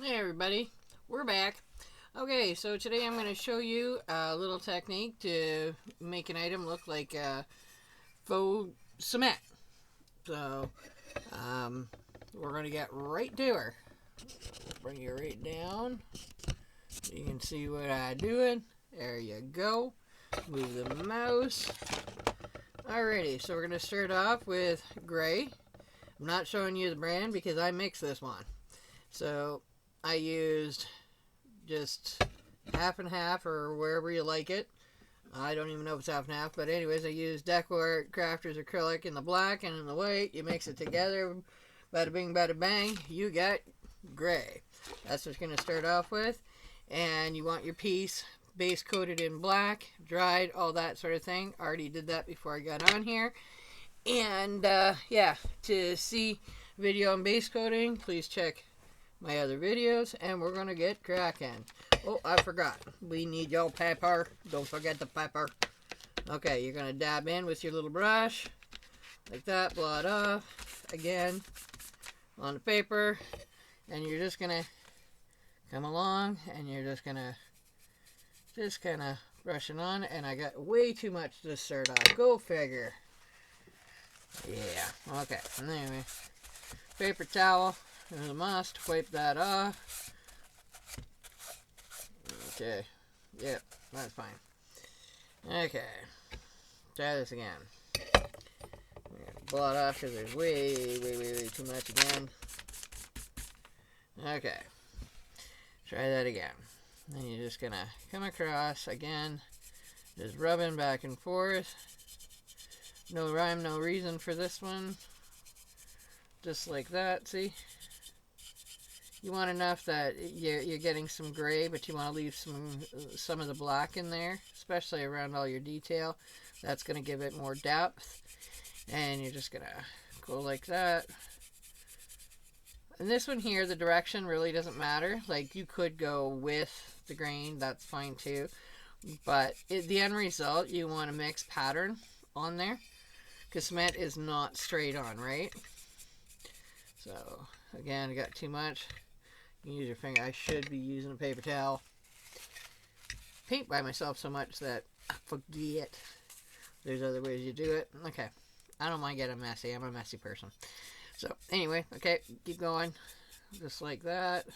Hey everybody, we're back. Okay, so today I'm going to show you a little technique to make an item look like faux cement. So we're going to get right to her. Bring you right down. You can see what I'm doing. There you go. Move the mouse. Alrighty, so we're going to start off with gray. I'm not showing you the brand because I mixed this one. So I used just half and half, or wherever you like it. I don't even know if it's half and half, but anyways, I used Decor Crafters acrylic in the black and in the white. You mix it together, bada bing, bada bang, you got gray. That's what you're going to start off with. And you want your piece base coated in black, dried, all that sort of thing. Already did that before I got on here. And yeah, to see video on base coating, please check my other videos, and we're gonna get cracking. Oh, I forgot. We need your pepper. Don't forget the pepper. Okay, you're gonna dab in with your little brush, like that, blow it off, again, on the paper, and you're just gonna come along, and you're just gonna kind of brush it on, and I got way too much to start off. Go figure. Yeah, okay, anyway, paper towel. There's a must. Wipe that off. Okay. Yep, that's fine. Okay. Try this again. Blow it off because there's way too much again. Okay. Try that again. Then you're just going to come across again. Just rubbing back and forth. No rhyme, no reason for this one. Just like that, see? You want enough that you're getting some gray, but you want to leave some of the black in there, especially around all your detail. That's going to give it more depth. And you're just going to go like that. And this one here, the direction really doesn't matter. Like, you could go with the grain, that's fine too. But the end result, you want a mixed pattern on there, because cement is not straight on, right? So, again, I got too much. You can use your finger. I should be using a paper towel. Paint by myself so much that I forget. There's other ways you do it. Okay. I don't mind getting messy. I'm a messy person. So, anyway, okay, keep going. Just like that.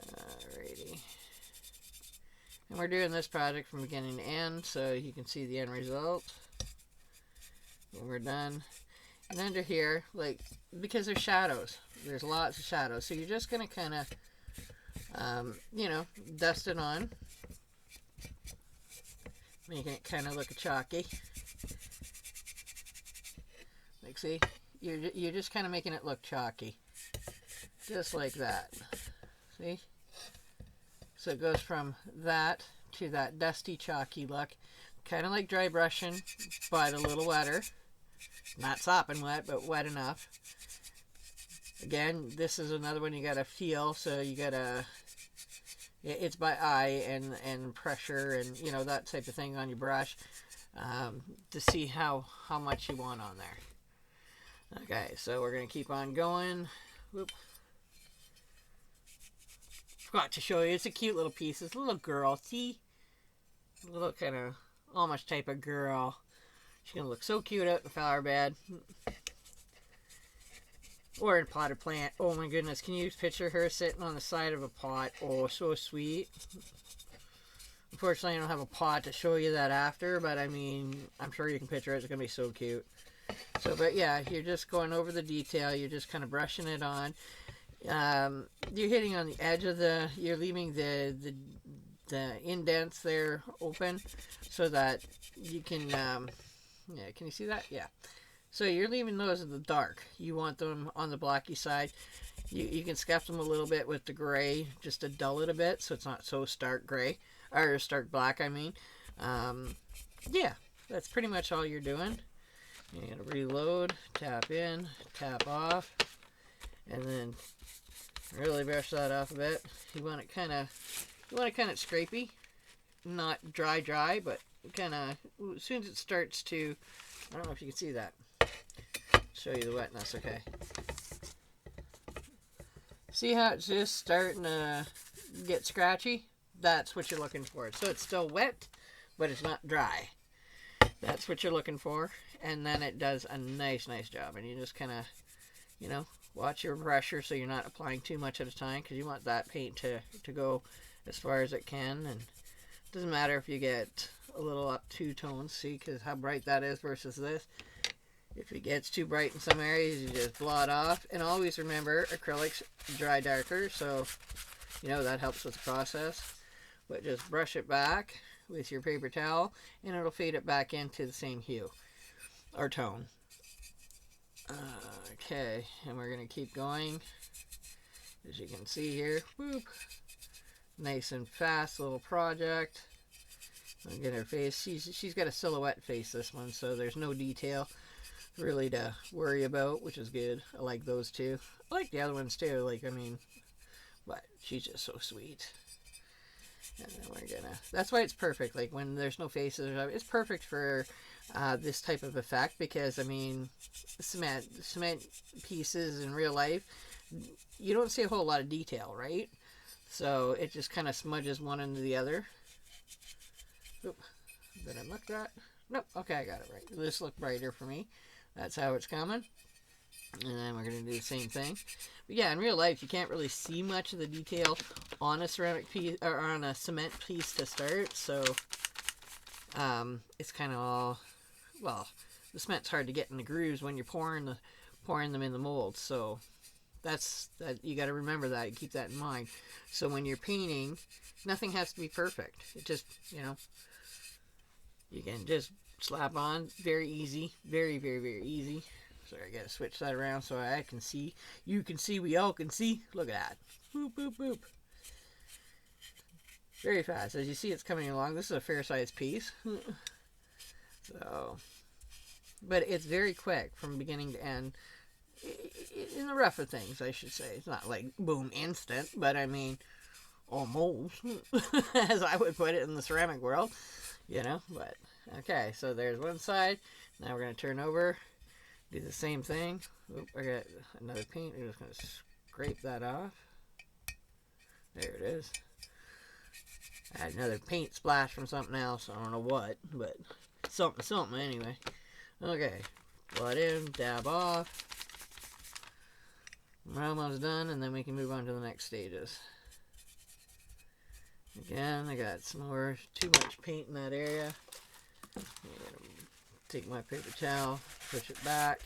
Alrighty. And we're doing this project from beginning to end, so you can see the end result. When we're done. And under here, like, because there's shadows. There's lots of shadows. So you're just going to kind of, you know, dust it on. Making it kind of look chalky. Like, see? You're just kind of making it look chalky. Just like that. See? So it goes from that to that dusty, chalky look. Kind of like dry brushing, but a little wetter. Not sopping wet, but wet enough. Again, this is another one you gotta feel, so you gotta, it's by eye and pressure and, you know, that type of thing on your brush, to see how much you want on there. Okay, so we're gonna keep on going. Whoop. Forgot to show you, it's a cute little piece. It's a little girl, see? A little kind of Amish type of girl. She's gonna look so cute out in the flower bed. Or in a potted plant. Oh my goodness, can you picture her sitting on the side of a pot? Oh, so sweet. Unfortunately, I don't have a pot to show you that after, but I mean, I'm sure you can picture it. It's going to be so cute. So, but yeah, you're just going over the detail. You're just kind of brushing it on. You're hitting on the edge of you're leaving the indents there open so that you can, yeah, can you see that? Yeah. So you're leaving those in the dark. You want them on the blacky side. You can scuff them a little bit with the gray just to dull it a bit so it's not so stark gray. Or stark black, I mean. Yeah, that's pretty much all you're doing. You're going to reload, tap in, tap off, and then really brush that off a bit. You want it kind of scrapey. Not dry, but kind of, as soon as it starts to, I don't know if you can see that. Show you the wetness, okay. See how it's just starting to get scratchy? That's what you're looking for. So it's still wet, but it's not dry. That's what you're looking for. And then it does a nice job. And you just kind of, you know, watch your pressure so you're not applying too much at a time, because you want that paint to go as far as it can. And it doesn't matter if you get a little up 2 tones, see, because how bright that is versus this. If it gets too bright in some areas, you just blot off. And always remember, acrylics dry darker, so you know that helps with the process. But just brush it back with your paper towel, and it'll fade it back into the same hue or tone. Okay, and we're going to keep going. As you can see here, whoop, nice and fast little project. I'll get her face. She's got a silhouette face, this one, so there's no detail really to worry about, which is good. I like those two. I like the other ones too, like, I mean, but she's just so sweet. And then we're gonna, that's why it's perfect, like when there's no faces, it's perfect for this type of effect, because I mean, cement pieces in real life, you don't see a whole lot of detail, right? So it just kind of smudges one into the other. Oop, did I muck that? Nope, okay, I got it right. This looked brighter for me. That's how it's coming. And then we're going to do the same thing. But yeah, in real life, you can't really see much of the detail on a ceramic piece, or on a cement piece to start. So it's kind of all, well, the cement's hard to get in the grooves when you're pouring them in the mold. So that you got to remember that. Keep that in mind. So when you're painting, nothing has to be perfect. It just, you know, you can just slap on. Very easy. Very easy. Sorry, I gotta switch that around so I can see. You can see, we all can see. Look at that. Boop, boop, boop. Very fast. As you see, it's coming along. This is a fair-sized piece. So, but it's very quick from beginning to end. In the rougher things, I should say. It's not like boom, instant, but I mean, almost, as I would put it in the ceramic world, you know. But okay, so there's one side. Now we're gonna turn over. Do the same thing. Oop, I got another paint. I'm just going to scrape that off. There it is. I had another paint splash from something else. I don't know what, but something anyway. Okay. Blot in, dab off. We're almost done, and then we can move on to the next stages. Again, I got some more, too much paint in that area. I'm going to take my paper towel, push it back.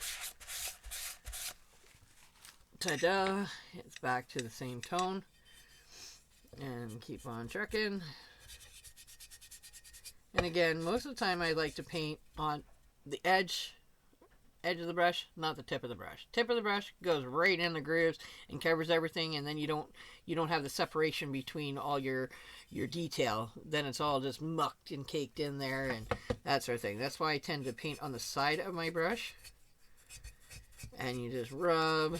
Ta-da! It's back to the same tone. And keep on trucking. And again, most of the time I like to paint on the edge of the brush, not the tip of the brush. Tip of the brush goes right in the grooves and covers everything, and then you don't have the separation between all your detail. Then it's all just mucked and caked in there and that sort of thing. That's why I tend to paint on the side of my brush. And you just rub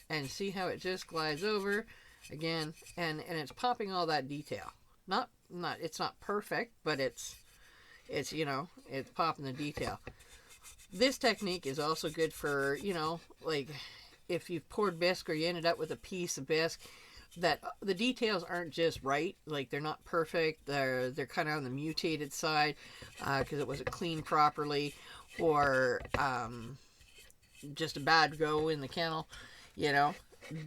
and see how it just glides over again, and it's popping all that detail. It's not perfect, but it's you know, it's popping the detail. This technique is also good for, you know, like if you've poured bisque or you ended up with a piece of bisque that the details aren't just right, like they're not perfect, they're kind of on the mutated side because it wasn't cleaned properly, or just a bad go in the kennel, you know,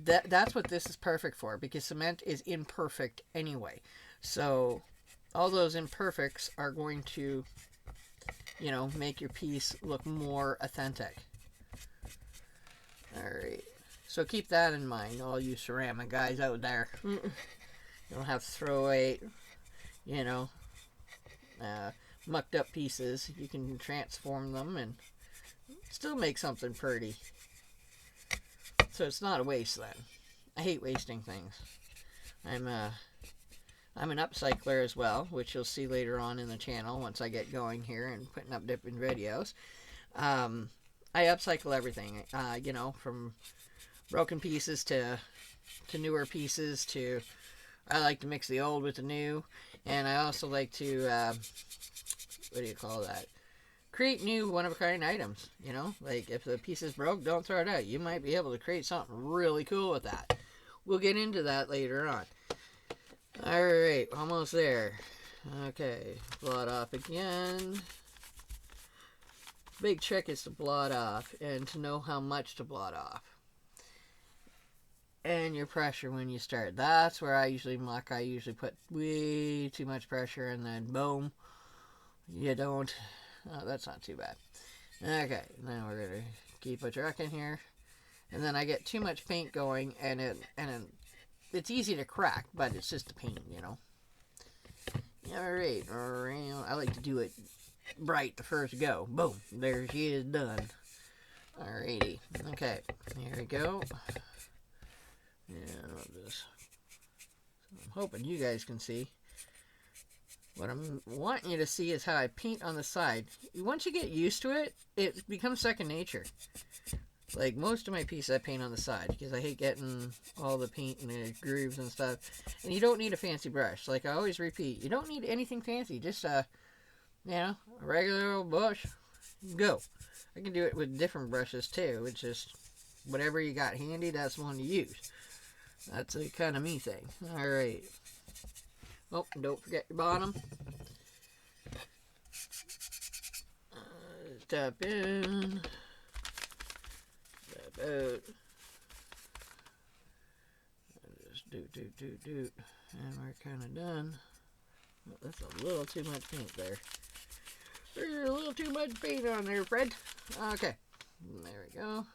that's what this is perfect for, because cement is imperfect anyway. So all those imperfects are going to, you know, make your piece look more authentic. Alright, so keep that in mind, all you ceramic guys out there. You don't have to throw away, you know, mucked up pieces. You can transform them and still make something pretty. So it's not a waste then. I hate wasting things. I'm an upcycler as well, which you'll see later on in the channel once I get going here and putting up different videos. I upcycle everything, you know, from broken pieces to newer pieces to, I like to mix the old with the new, and I also like to, what do you call that? Create new one-of-a-kind items, you know? Like, if the piece is broke, don't throw it out. You might be able to create something really cool with that. we'll get into that later on. Alright, almost there. Okay, blot off again. Big trick is to blot off and to know how much to blot off. And your pressure when you start. That's where I usually muck. I usually put way too much pressure and then boom, you don't. Oh, that's not too bad. Okay, now we're going to keep a track in here. And then I get too much paint going and it's easy to crack, but it's just the paint, you know. Alright, I like to do it bright the first go. Boom, there she is done. Alrighty, okay, here we go. And I'm hoping you guys can see. What I'm wanting you to see is how I paint on the side. Once you get used to it, it becomes second nature. Like most of my pieces I paint on the side because I hate getting all the paint and the grooves and stuff. And you don't need a fancy brush. Like I always repeat, you don't need anything fancy. Just you know, a regular old brush. Go. I can do it with different brushes too. It's just whatever you got handy, that's the one to use. That's a kind of me thing. Alright. Oh, don't forget your bottom. Tap in. Tap out. Just do. And we're kind of done. Oh, that's a little too much paint there. There's a little too much paint on there, Fred. Okay. There we go.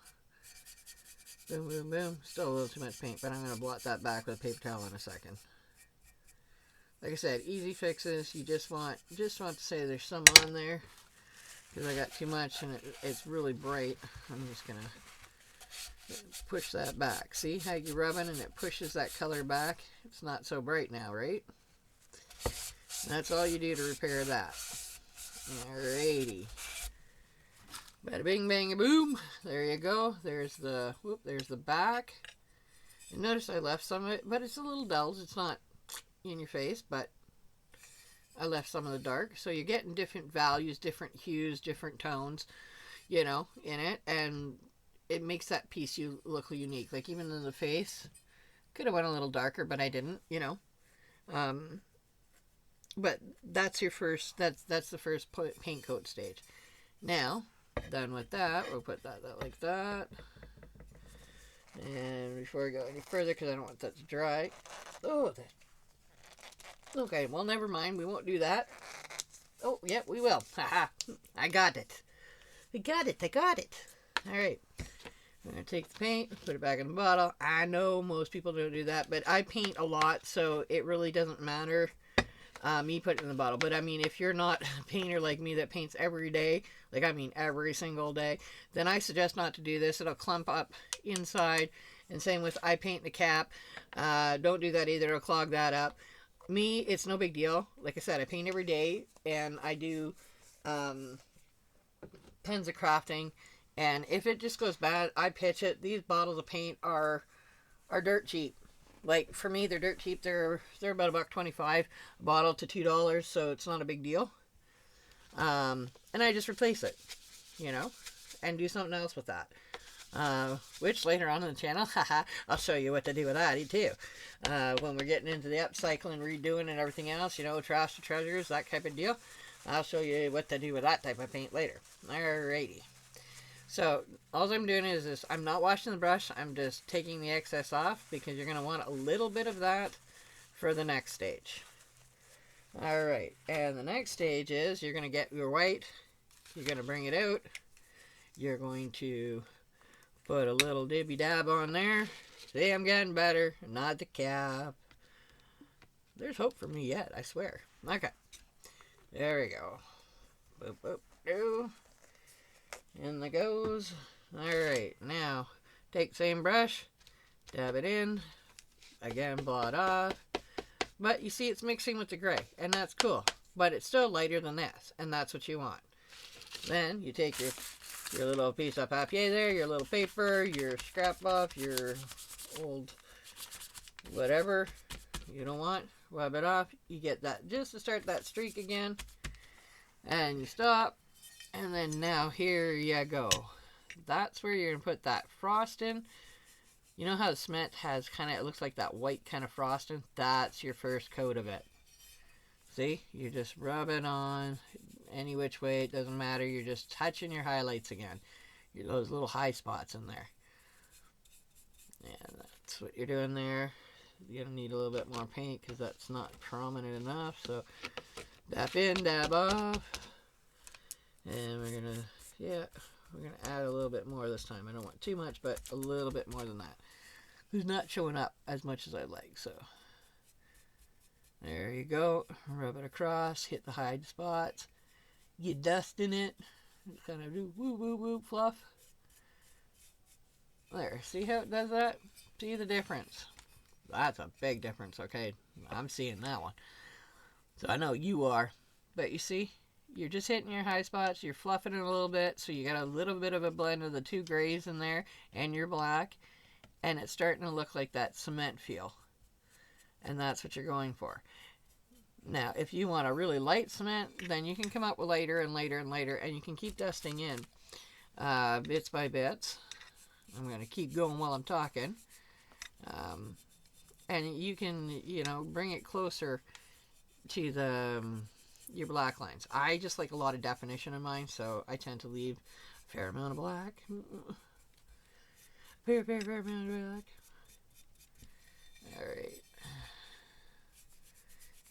Boom, boom, boom. Still a little too much paint, but I'm going to blot that back with a paper towel in a second. Like I said, easy fixes. You just want to say there's some on there because I got too much and it's really bright. I'm just going to push that back. See how you rubbing and it pushes that color back? It's not so bright now, right? And that's all you do to repair that. Alrighty. Bada bing bang boom. There you go. There's the back. And notice I left some of it, but it's a little dull. It's not in your face, but I left some of the dark. So you're getting different values, different hues, different tones, you know, in it. And it makes that piece you look unique. Like even in the face, could have went a little darker, but I didn't, you know. But that's your first, that's the first paint coat stage. Now, done with that, we'll put that like that. And before I go any further, because I don't want that to dry. Oh, okay, well, never mind. We won't do that. Oh, yeah, we will. Haha, I got it. I got it. All right. I'm going to take the paint, put it back in the bottle. I know most people don't do that, but I paint a lot, so it really doesn't matter. Me put it in the bottle. But I mean, if you're not a painter like me that paints every day, like I mean every single day, then I suggest not to do this. It'll clump up inside. And same with I paint the cap. Don't do that either. It'll clog that up. Me, it's no big deal. Like I said, I paint every day and I do tons of crafting. And if it just goes bad, I pitch it. These bottles of paint are dirt cheap. Like, for me, they're dirt cheap. They're about $1.25 a bottle to $2, so it's not a big deal. And I just replace it, you know, and do something else with that. Which later on in the channel, I'll show you what to do with that too. When we're getting into the upcycling, redoing, and everything else, you know, trash to treasures, that type of deal. I'll show you what to do with that type of paint later. Alrighty. So, all I'm doing is this. I'm not washing the brush. I'm just taking the excess off because you're going to want a little bit of that for the next stage. Alright, and the next stage is you're going to get your white. You're going to bring it out. You're going to put a little dibby dab on there. See, I'm getting better. Not the cap. There's hope for me yet, I swear. Okay. There we go. Boop, boop, do. In the goes. Alright, now take the same brush, dab it in, again blot off. But you see it's mixing with the gray, and that's cool. But it's still lighter than this, and that's what you want. Then you take your little piece of papier there, your little paper, your scrap off, your old whatever you don't want, rub it off. You get that just to start that streak again, and you stop. And then now here you go. That's where you're going to put that frosting. You know how the cement has kind of, it looks like that white kind of frosting? That's your first coat of it. See? You just rub it on any which way. It doesn't matter. You're just touching your highlights again. Those little high spots in there. And that's what you're doing there. You're going to need a little bit more paint because that's not prominent enough. So dab in, dab off. And we're going to, yeah, we're going to add a little bit more this time. I don't want too much, but a little bit more than that. It's not showing up as much as I'd like, so there you go. Rub it across, hit the hide spots. Get dust in it. Kind of do woo woo woo fluff. There, see how it does that? See the difference? That's a big difference, okay? I'm seeing that one. So I know you are. But you see, you're just hitting your high spots, you're fluffing it a little bit, so you got a little bit of a blend of the two grays in there and your black, and it's starting to look like that cement feel. And that's what you're going for. Now, if you want a really light cement, then you can come up with lighter and lighter and lighter, and you can keep dusting in bits by bits. I'm going to keep going while I'm talking. And you can, you know, bring it closer to the your black lines. I just like a lot of definition in mine, so I tend to leave a fair amount of black. Fair amount of black. Alright.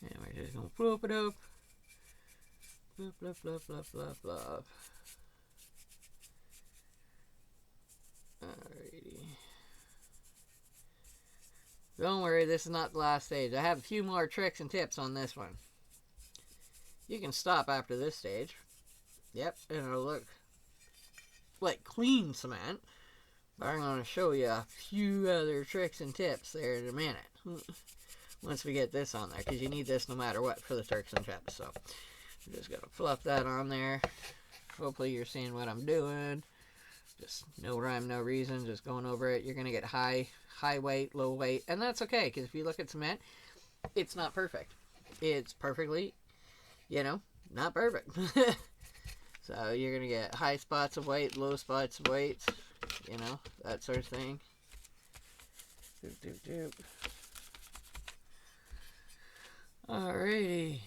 And we're just going to flip it up. Flip, flip, flip, flip, flip, flip. Alrighty. Don't worry, this is not the last stage. I have a few more tricks and tips on this one. You can stop after this stage. Yep, and it'll look like clean cement. But I'm going to show you a few other tricks and tips there in a minute. Once we get this on there, because you need this no matter what for the Turks and chips. So I'm just going to fluff that on there. Hopefully you're seeing what I'm doing. Just no rhyme, no reason, just going over it. You're going to get high weight, low weight, and that's okay, because if you look at cement, it's not perfect. It's perfectly, you know, not perfect. So you're going to get high spots of weight, low spots of weight, you know, that sort of thing. Doop, doop, doop. Alrighty,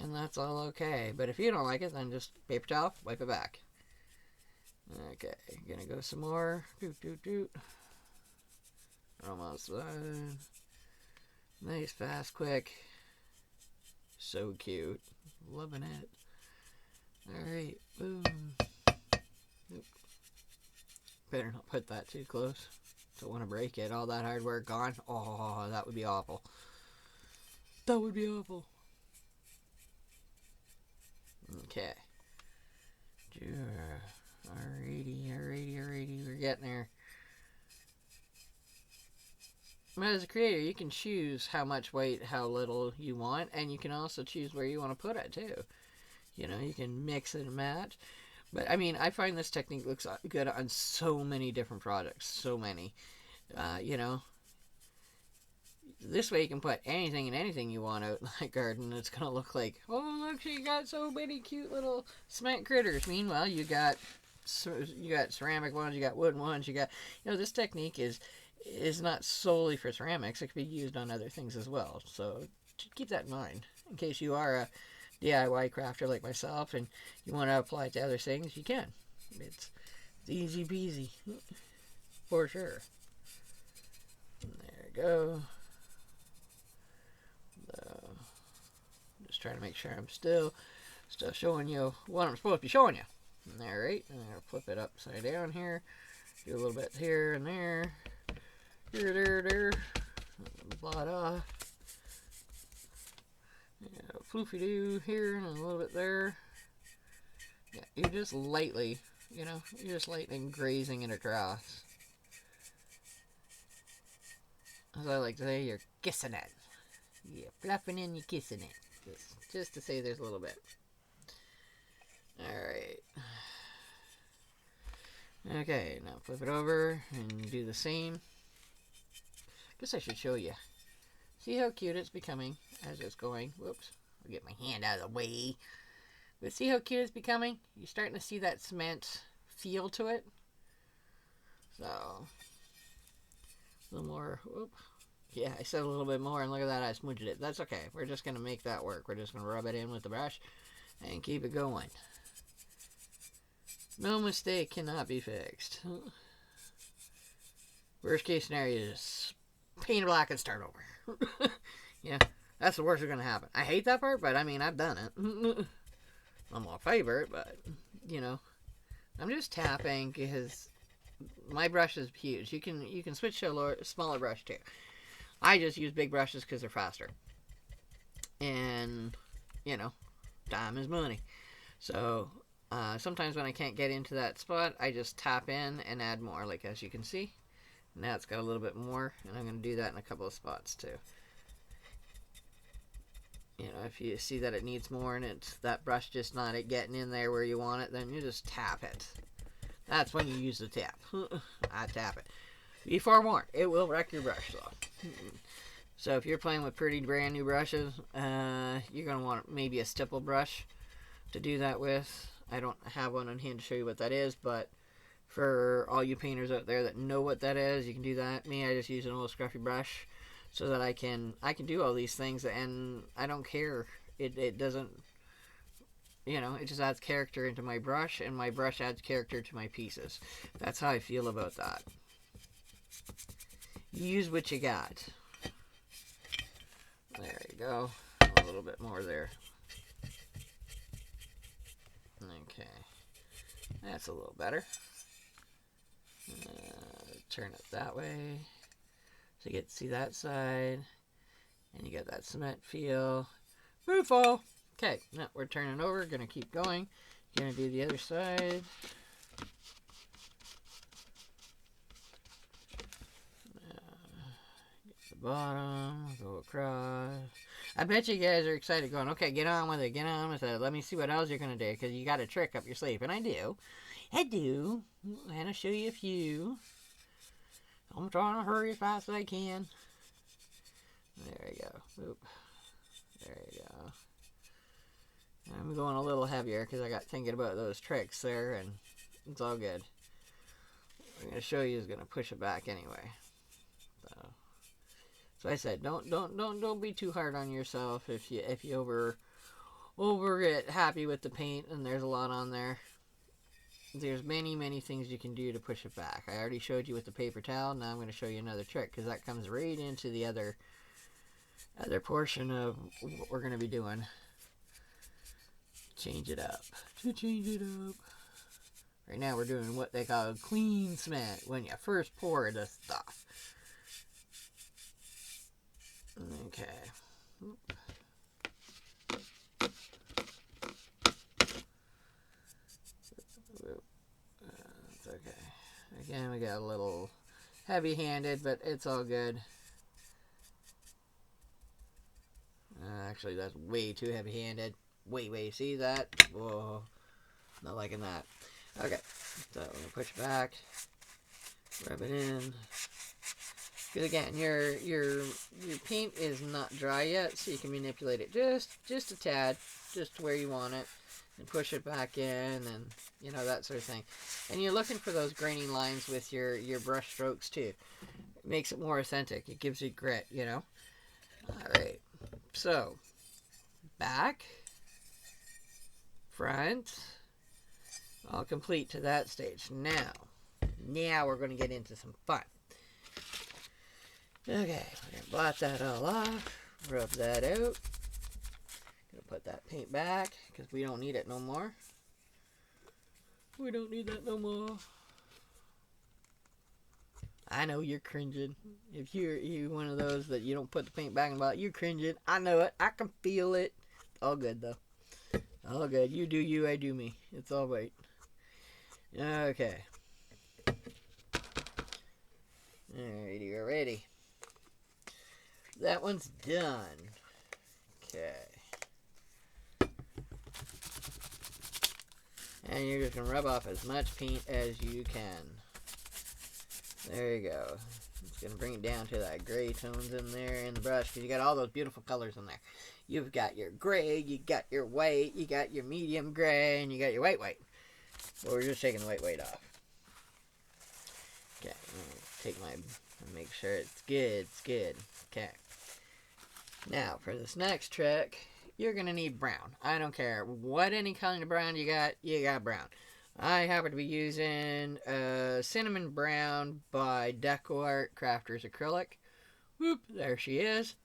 and that's all okay. But if you don't like it, then just paper towel, wipe it back. Okay, gonna go some more. Doot, doot, doot. Almost done. Nice, fast, quick. So cute. Loving it. Alright, boom. Nope. Better not put that too close. Don't want to break it. All that hard work gone. Oh, that would be awful. That would be awful. Okay. Alrighty. We're getting there. But as a creator, you can choose how much weight, how little you want, and you can also choose where you want to put it too. You know, you can mix and match. But I mean, I find this technique looks good on so many different products. So many. You know, this way you can put anything and anything you want out in that garden. It's going to look like, oh, look, you got so many cute little cement critters. Meanwhile, you got ceramic ones, you got wooden ones, you got, you know, this technique is not solely for ceramics. It can be used on other things as well. So keep that in mind in case you are a DIY crafter like myself and you want to apply it to other things. You can. It's easy peasy for sure. There we go. Just trying to make sure I'm still showing you what I'm supposed to be showing you. Alright, I'm going to flip it upside down here. Do a little bit here and there. There. Blot off. Yeah, floofy doo here and a little bit there. Yeah, you're just lightly, you know, you're just lightly grazing it across. As I like to say, you're kissing it. You're fluffing in, you're kissing it. Just to say there's a little bit. Alright. Okay, now flip it over and do the same. Guess I should show you. See how cute it's becoming as it's going. Whoops. I'll get my hand out of the way. But see how cute it's becoming? You're starting to see that cement feel to it. So, A little more. Whoop. Yeah, I said a little bit more, and look at that, I smudged it. That's okay. We're just going to make that work. We're just going to rub it in with the brush and keep it going. No mistake cannot be fixed. Worst case scenario is paint it black and start over. Yeah, that's the worst that's going to happen. I hate that part, but I mean, I've done it. I'm my favorite, but, you know, I'm just tapping because my brush is huge. You can switch to a smaller brush too. I just use big brushes because they're faster. And, you know, time is money. So, sometimes when I can't get into that spot, I just tap in and add more, like as you can see. Now it's got a little bit more, and I'm going to do that in a couple of spots too. You know, if you see that it needs more and it's that brush just not getting in there where you want it, then you just tap it. That's when you use the tap. I tap it. Be forewarned, it will wreck your brush though. So if you're playing with pretty brand new brushes, you're going to want maybe a stipple brush to do that with. I don't have one on hand to show you what that is, but for all you painters out there that know what that is, you can do that. Me, I just use an old scruffy brush so that I can do all these things, and I don't care. It doesn't, you know, it just adds character into my brush, and my brush adds character to my pieces. That's how I feel about that. Use what you got. There you go. A little bit more there. Okay. That's a little better. Turn it that way. So you get to see that side. And you get that cement feel. Beautiful. Okay, now we're turning over. Gonna keep going. Gonna do the other side. Bottom, go across. I bet you guys are excited going, okay, get on with it, get on with it. Let me see what else you're going to do, because you got a trick up your sleeve. And I do. And I'll show you a few. I'm trying to hurry as fast as I can. There you go. Oop. There you go. I'm going a little heavier, because I got thinking about those tricks there, and it's all good. What I'm going to show you is going to push it back anyway. So I said, don't be too hard on yourself if you over get happy with the paint and there's a lot on there. There's many things you can do to push it back. I already showed you with the paper towel. Now I'm going to show you another trick, because that comes right into the other portion of what we're going to be doing. Change it up. Right now we're doing what they call clean cement when you first pour the stuff. Okay. That's okay. Again, we got a little heavy-handed, but it's all good. Actually, that's way too heavy-handed. Wait, see that? Whoa. Not liking that. Okay. So, we're going to push it back. Rub it in. Because again, your paint is not dry yet, so you can manipulate it just a tad, just to where you want it, and push it back in, and you know, that sort of thing. And you're looking for those grainy lines with your brush strokes too. It makes it more authentic. It gives you grit, you know. All right. So back, front, all complete to that stage. Now we're going to get into some fun. Okay, we're going to blot that all off, rub that out. Gonna put that paint back, because we don't need it no more. We don't need that no more. I know you're cringing. If you're one of those that you don't put the paint back in the bottle, you're cringing. I know it. I can feel it. All good, though. All good. You do you, I do me. It's all right. Okay. Alrighty, you're ready. That one's done. Okay. And you're just going to rub off as much paint as you can. There you go. It's going to bring it down to that gray tones in there in the brush, because you got all those beautiful colors in there. You've got your gray, you got your white, you got your medium gray, and you got your white. But we're just taking the white off. Okay, I'm going to take my Make sure it's good. It's good. Okay. Now, for this next trick, you're going to need brown. I don't care what any kind of brown you got brown. I happen to be using Cinnamon Brown by Decor Crafters Acrylic. Whoop, there she is.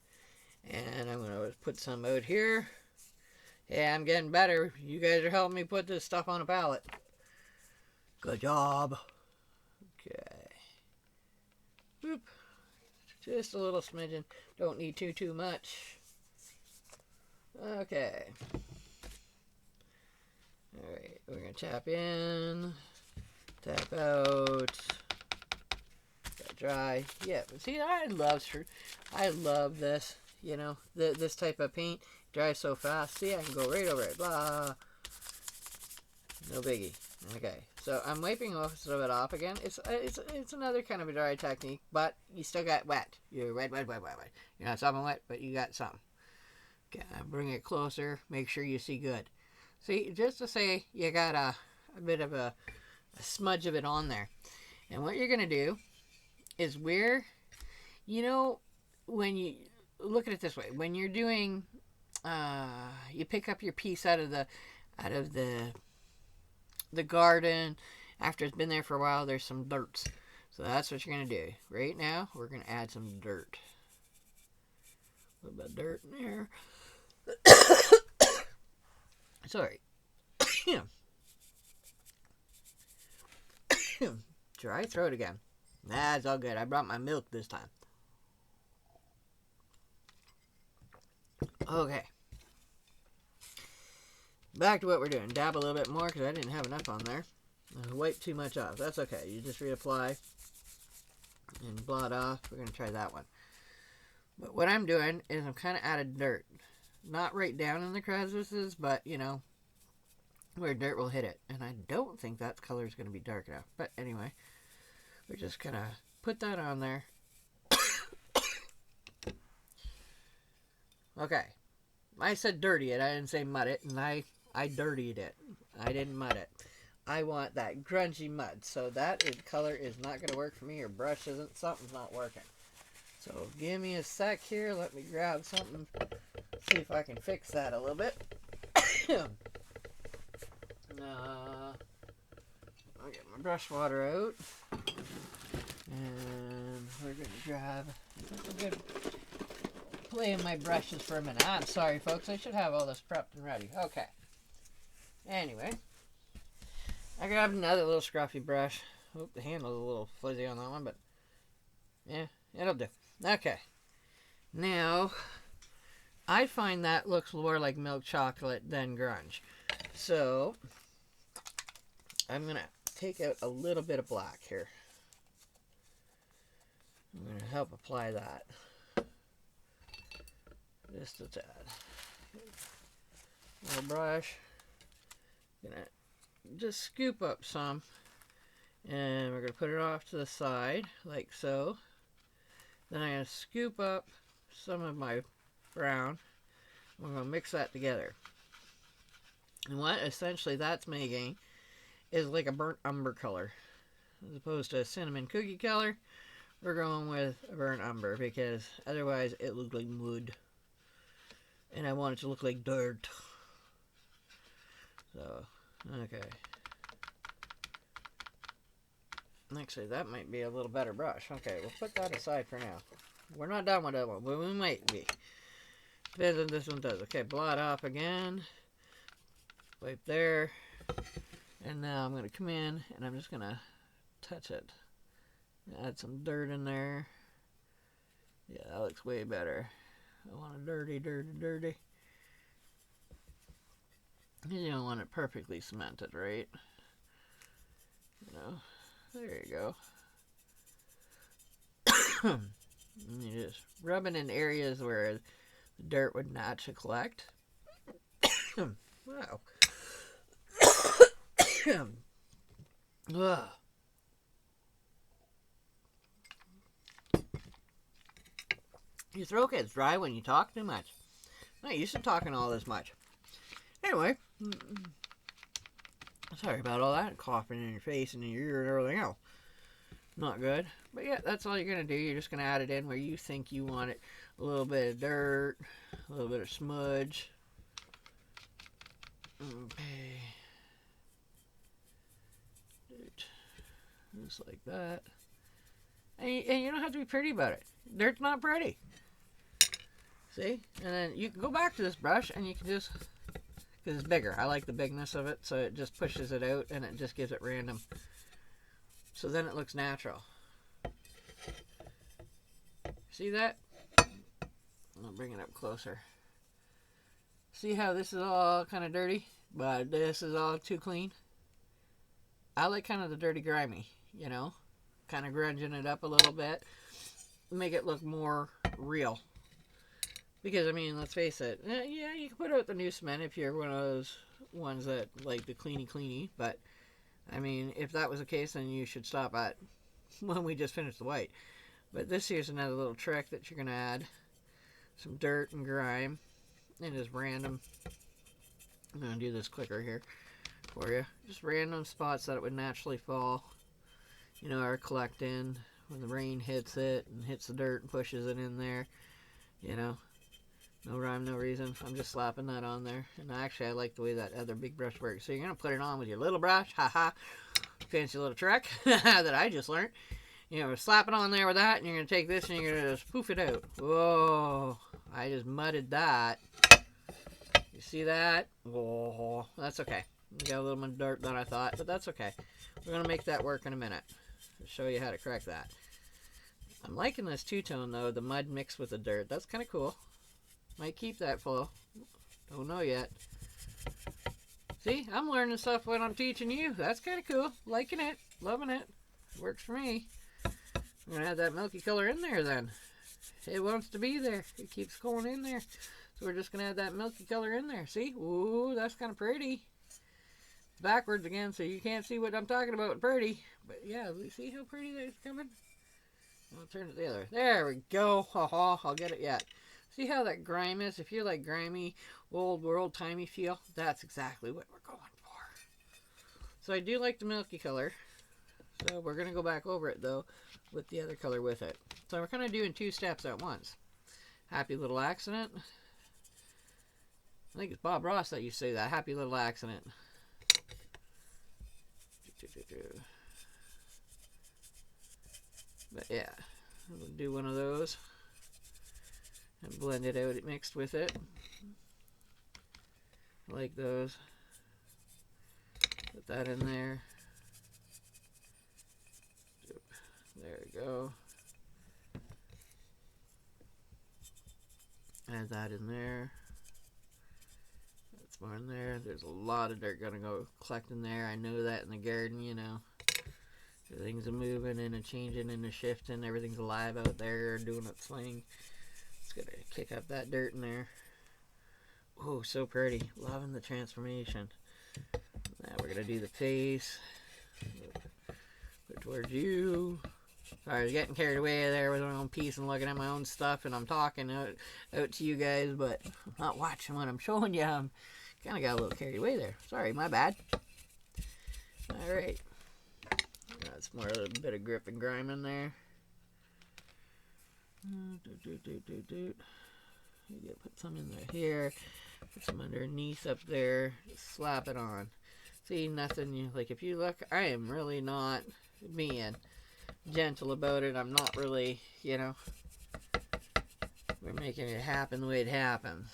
And I'm going to put some out here. Yeah, I'm getting better. You guys are helping me put this stuff on a palette. Good job. Okay. Whoop. Just a little smidgen. Don't need too much. Okay. Alright, we're going to tap in, tap out, got dry. Yeah, but see, I love this, you know, this type of paint. Dries so fast. See, I can go right over it. Blah. No biggie. Okay, so I'm wiping most of it off again. It's another kind of a dry technique, but you still got wet. You're wet. You're not sopping wet, but you got some. Okay, bring it closer. Make sure you see good. See, just to say you got a bit of a smudge of it on there. And what you're going to do is where, you know, when you look at it this way, when you're doing, you pick up your piece out of the garden after it's been there for a while, there's some dirt. So that's what you're going to do. Right now, we're going to add some dirt. A little bit of dirt in there. Sorry. Dry throat again. Nah, it's all good. I brought my milk this time. Okay. Back to what we're doing. Dab a little bit more because I didn't have enough on there. I wiped too much off. That's okay. You just reapply and blot off. We're going to try that one. But what I'm doing is I'm kind of adding dirt. Not right down in the crevices, but, you know, where dirt will hit it. And I don't think that color is going to be dark enough. But anyway, we're just going to put that on there. Okay. I said dirty it. I didn't say mud it. And I dirtied it. I didn't mud it. I want that grungy mud. So that color is not going to work for me. Your brush isn't. Something's not working. So give me a sec here. Let me grab something. See if I can fix that a little bit. I'll get my brush water out. And we're going to grab a good play in my brushes for a minute. I'm sorry, folks. I should have all this prepped and ready. Okay. Anyway. I grabbed another little scruffy brush. Oop, the handle's a little fuzzy on that one, but yeah, it'll do. Okay. Now, I find that looks more like milk chocolate than grunge. So, I'm going to take out a little bit of black here. I'm going to help apply that. Just a tad. Little brush. Going to just scoop up some. And we're going to put it off to the side, like so. Then I'm going to scoop up some of my brown. We're going to mix that together. And what essentially that's making is like a burnt umber color. As opposed to a cinnamon cookie color, we're going with a burnt umber because otherwise it looks like mud. And I want it to look like dirt. So, okay. Actually, that might be a little better brush. Okay, we'll put that aside for now. We're not done with that one, but we might be. Depends on this one does. Okay, blot off again. Wipe there. And now I'm going to come in and I'm just going to touch it. Add some dirt in there. Yeah, that looks way better. I want it dirty. You don't want it perfectly cemented, right? You know, there you go. And you just rub it in areas where the dirt would naturally collect. Wow. Your throat gets dry when you talk too much. I'm not used to talking all this much. Anyway, sorry about all that coughing in your face and in your ear and everything else. Not good. But yeah, that's all you're going to do. You're just going to add it in where you think you want it. A little bit of dirt, a little bit of smudge. Okay. Just like that. And you don't have to be pretty about it. Dirt's not pretty. See? And then you can go back to this brush and you can just, because it's bigger. I like the bigness of it, so it just pushes it out and it just gives it random. So then it looks natural. See that? I'll bring it up closer. See how this is all kind of dirty, but this is all too clean? I like kind of the dirty grimy, you know? Kind of grunging it up a little bit. Make it look more real. Because, I mean, let's face it. Yeah, you can put out the new cement if you're one of those ones that like the cleany. But, I mean, if that was the case, then you should stop at when we just finished the white. But this here's another little trick that you're going to add. Some dirt and grime. And just random. I'm going to do this quicker here for you. Just random spots that it would naturally fall. You know, are collecting when the rain hits it and hits the dirt and pushes it in there. You know, no rhyme, no reason. I'm just slapping that on there. And actually, I like the way that other big brush works. So you're going to put it on with your little brush. Haha. Fancy little trick that I just learned. You know, slap it on there with that, and you're going to take this and you're going to just poof it out. Whoa. I just mudded that. You see that? Whoa. That's okay. We got a little more dirt than I thought, but that's okay. We're going to make that work in a minute. I'll show you how to correct that. I'm liking this two-tone, though, the mud mixed with the dirt. That's kind of cool. Might keep that flow. Don't know yet. See, I'm learning stuff when I'm teaching you. That's kind of cool. Liking it. Loving it. Works for me. I'm going to add that milky color in there then. It wants to be there. It keeps going in there. So we're just going to add that milky color in there. See? Ooh, that's kind of pretty. Backwards again, so you can't see what I'm talking about with pretty. But yeah, see how pretty that's coming? I'll turn it the other. There we go. Ha-ha, I'll get it yet. See how that grime is? If you like grimy, old world, timey feel, that's exactly what we're going for. So I do like the milky color. So we're going to go back over it, though, with the other color with it. So we're kind of doing two steps at once. Happy little accident. I think it's Bob Ross that used to say that. Happy little accident. But yeah, we'll do one of those and blend it out mixed with it. Like those. Put that in there. There we go. Add that in there. That's more in there. There's a lot of dirt gonna go collect in there. I know that in the garden, you know. Everything's a moving and a changing and a shifting. Everything's alive out there doing its thing. It's gonna kick up that dirt in there. Oh, so pretty. Loving the transformation. Now we're gonna do the face. Put towards you. Sorry, I was getting carried away there with my own piece and looking at my own stuff, and I'm talking out to you guys, but I'm not watching what I'm showing you. I'm kind of got a little carried away there. Sorry, my bad. All right. That's more a bit of grip and grime in there. Put some in there here. Put some underneath up there. Just slap it on. See, nothing. Like, if you look, I am really not being gentle about it. I'm not really, you know, we're making it happen the way it happens.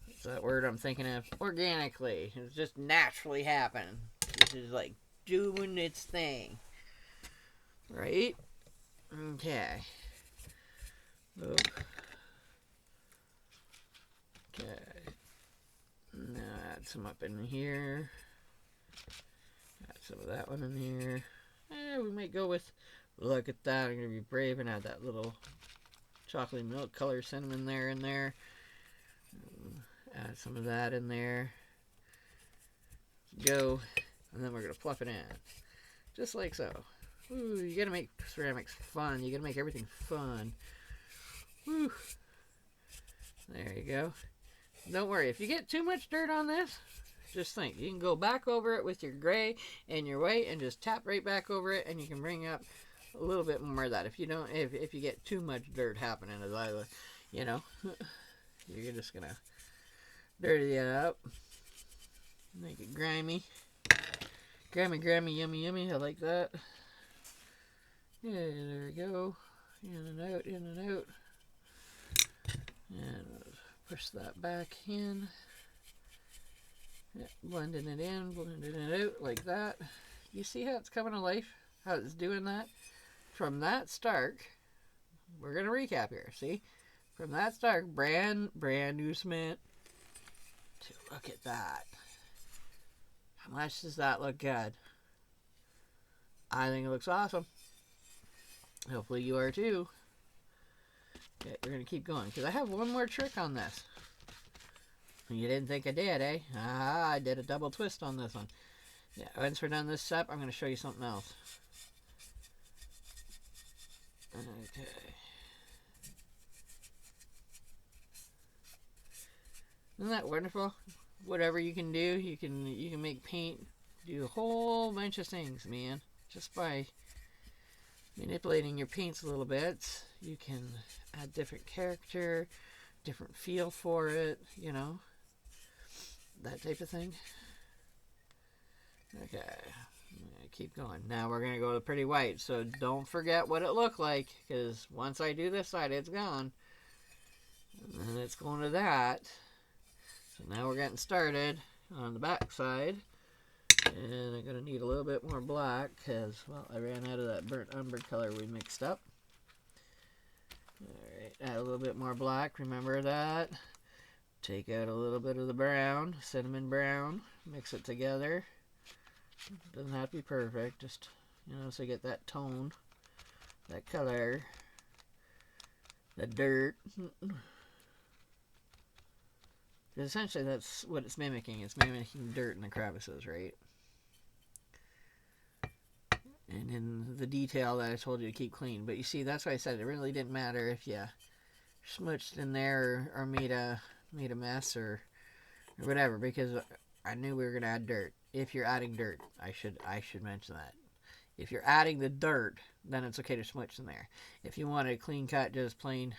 That's that word I'm thinking of. Organically. It's just naturally happen. This is like doing its thing. Right? Okay. Oop. Okay. Now add some up in here. Add some of that one in here. We might go with, look at that, I'm going to be brave and add that little chocolate milk color cinnamon there in there. Add some of that in there. Go. And then we're going to fluff it in. Just like so. Ooh, you got to make ceramics fun. You got to make everything fun. Woo. There you go. Don't worry. If you get too much dirt on this, Just think, you can go back over it with your gray and your white and just tap right back over it, and you can bring up a little bit more of that. If you don't, if you get too much dirt happening, as I, you know, you're just gonna dirty it up, make it grimy, grimy, yummy. I like that. Yeah, there we go. In and out, in and out. And push that back in. Yeah, blending it in, blending it out like that. You see how it's coming to life? How it's doing that? From that start, we're going to recap here. See? From that start, brand new cement. To look at that. How much does that look good? I think it looks awesome. Hopefully you are too. Okay, we're going to keep going, because I have one more trick on this. You didn't think I did, eh? Ah, I did a double twist on this one. Yeah, once we're done this step, I'm going to show you something else. Okay. Isn't that wonderful? Whatever you can do, you can make paint do a whole bunch of things, man. Just by manipulating your paints a little bit, you can add different character, different feel for it, you know, that type of thing. Okay, I'm gonna keep going. Now we're gonna go to pretty white, so don't forget what it looked like, because once I do this side, it's gone, and then it's going to that. So now we're getting started on the back side. And I'm going to need a little bit more black because, well, I ran out of that burnt umber color we mixed up. Alright, add a little bit more black, remember that. Take out a little bit of the brown, cinnamon brown, mix it together. Doesn't have to be perfect, just, you know, so you get that tone, that color, the dirt. Essentially, that's what it's mimicking. It's mimicking dirt in the crevices, right? And in the detail that I told you to keep clean. But you see, that's why I said it really didn't matter if you smooched in there or made a mess or whatever, because I knew we were going to add dirt. If you're adding dirt, I should mention that. If you're adding the dirt, then it's okay to smooch in there. If you want a clean cut, just plain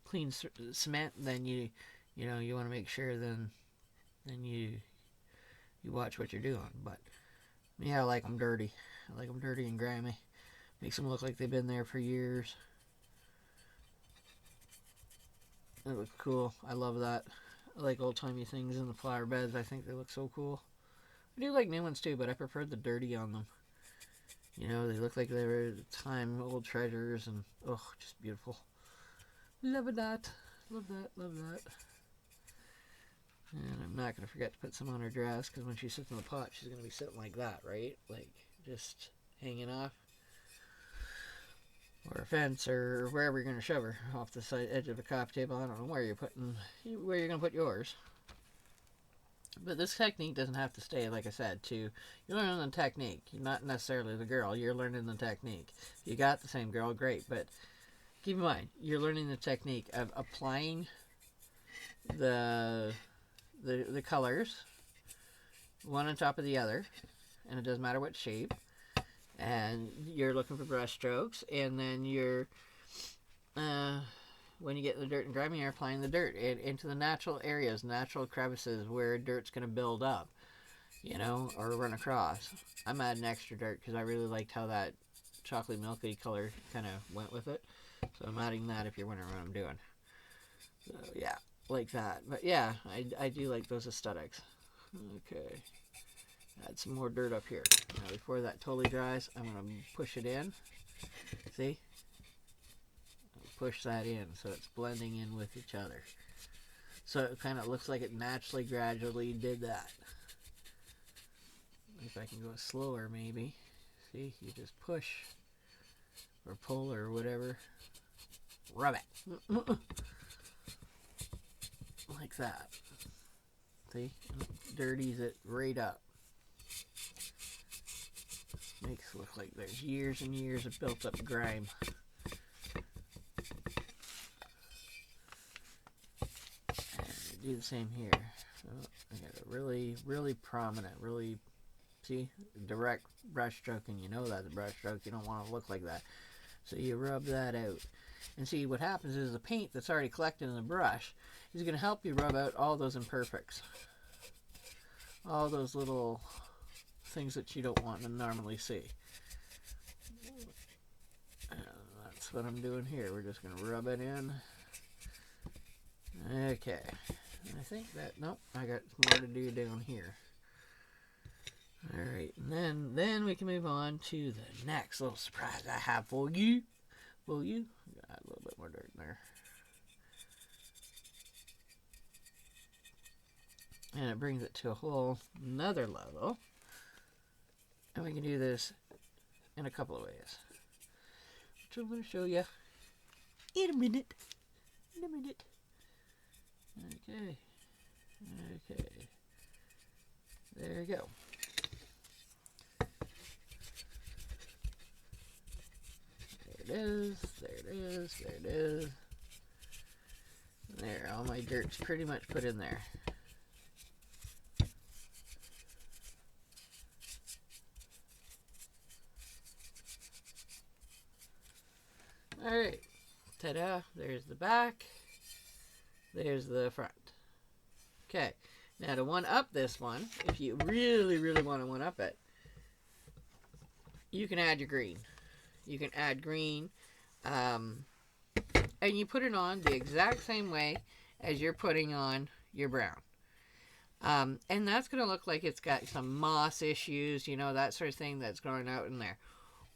clean cement, then you know you want to make sure then you watch what you're doing. But yeah, I like them dirty. I like them dirty and grimy. Makes them look like they've been there for years. It looks cool. I love that. I like old-timey things in the flower beds. I think they look so cool. I do like new ones too, but I prefer the dirty on them. You know, they look like they were at the time old treasures, and oh, just beautiful. Love that. Love that. Love that. And I'm not going to forget to put some on her dress, because when she sits in the pot, she's going to be sitting like that, right? Like, just hanging off. Or a fence, or wherever you're going to shove her. Off the side edge of a coffee table. I don't know where you're going to put yours. But this technique doesn't have to stay, like I said, you're learning the technique. You're not necessarily the girl, you're learning the technique. If you got the same girl, great. But keep in mind, you're learning the technique of applying the colors one on top of the other, and it doesn't matter what shape, and you're looking for brush strokes, and then you're when you get the dirt and grimy, you're applying the dirt into the natural areas, natural crevices where dirt's going to build up, you know, or run across. I'm adding extra dirt because I really liked how that chocolate milky color kind of went with it, so I'm adding that if you're wondering what I'm doing. So yeah, like that. But yeah, I do like those aesthetics. Okay, add some more dirt up here. Now before that totally dries, I'm going to push it in. See? Push that in so it's blending in with each other. So it kind of looks like it naturally, gradually did that. If I can go slower maybe. See, you just push or pull or whatever. Rub it. Like that. See? Dirties it right up. Makes it look like there's years and years of built up grime. do the same here. So I got a really prominent, really, see, direct brush stroke, and you know that's a brush stroke. You don't want to look like that. So you rub that out. And see, what happens is the paint that's already collected in the brush is going to help you rub out all those imperfects. All those little things that you don't want to normally see. That's what I'm doing here. We're just going to rub it in. Okay. I think that, nope, I got more to do down here. Alright, and then we can move on to the next little surprise I have for you. Got a little bit more dirt in there. And it brings it to a whole another level. And we can do this in a couple of ways, which I'm going to show you in a minute. Okay. There you go. There it is. There, all my dirt's pretty much put in there. Alright, ta-da, there's the back, there's the front. Okay, now to one-up this one, if you really want to one-up it, you can add your green. You can add green, and you put it on the exact same way as you're putting on your brown. And that's going to look like it's got some moss issues, you know, that sort of thing that's growing out in there.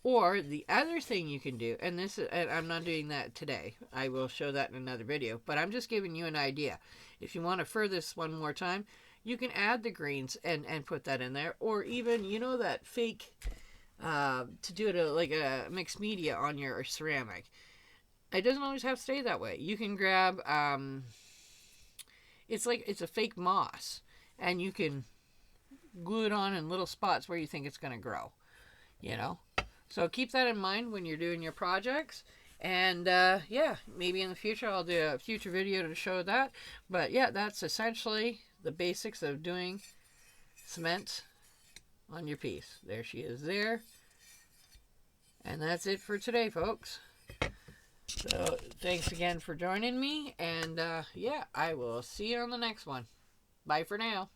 Or the other thing you can do, and I'm not doing that today. I will show that in another video, but I'm just giving you an idea. If you want to further this one more time, you can add the greens and put that in there. Or even, you know, that fake, to do it like a mixed media on your ceramic. It doesn't always have to stay that way. You can grab, it's a fake moss, and you can glue it on in little spots where you think it's going to grow, you know. So keep that in mind when you're doing your projects. And yeah, maybe in the future I'll do a future video to show that. But yeah, that's essentially the basics of doing cement on your piece. There she is there. And that's it for today, folks. So thanks again for joining me. And yeah, I will see you on the next one. Bye for now.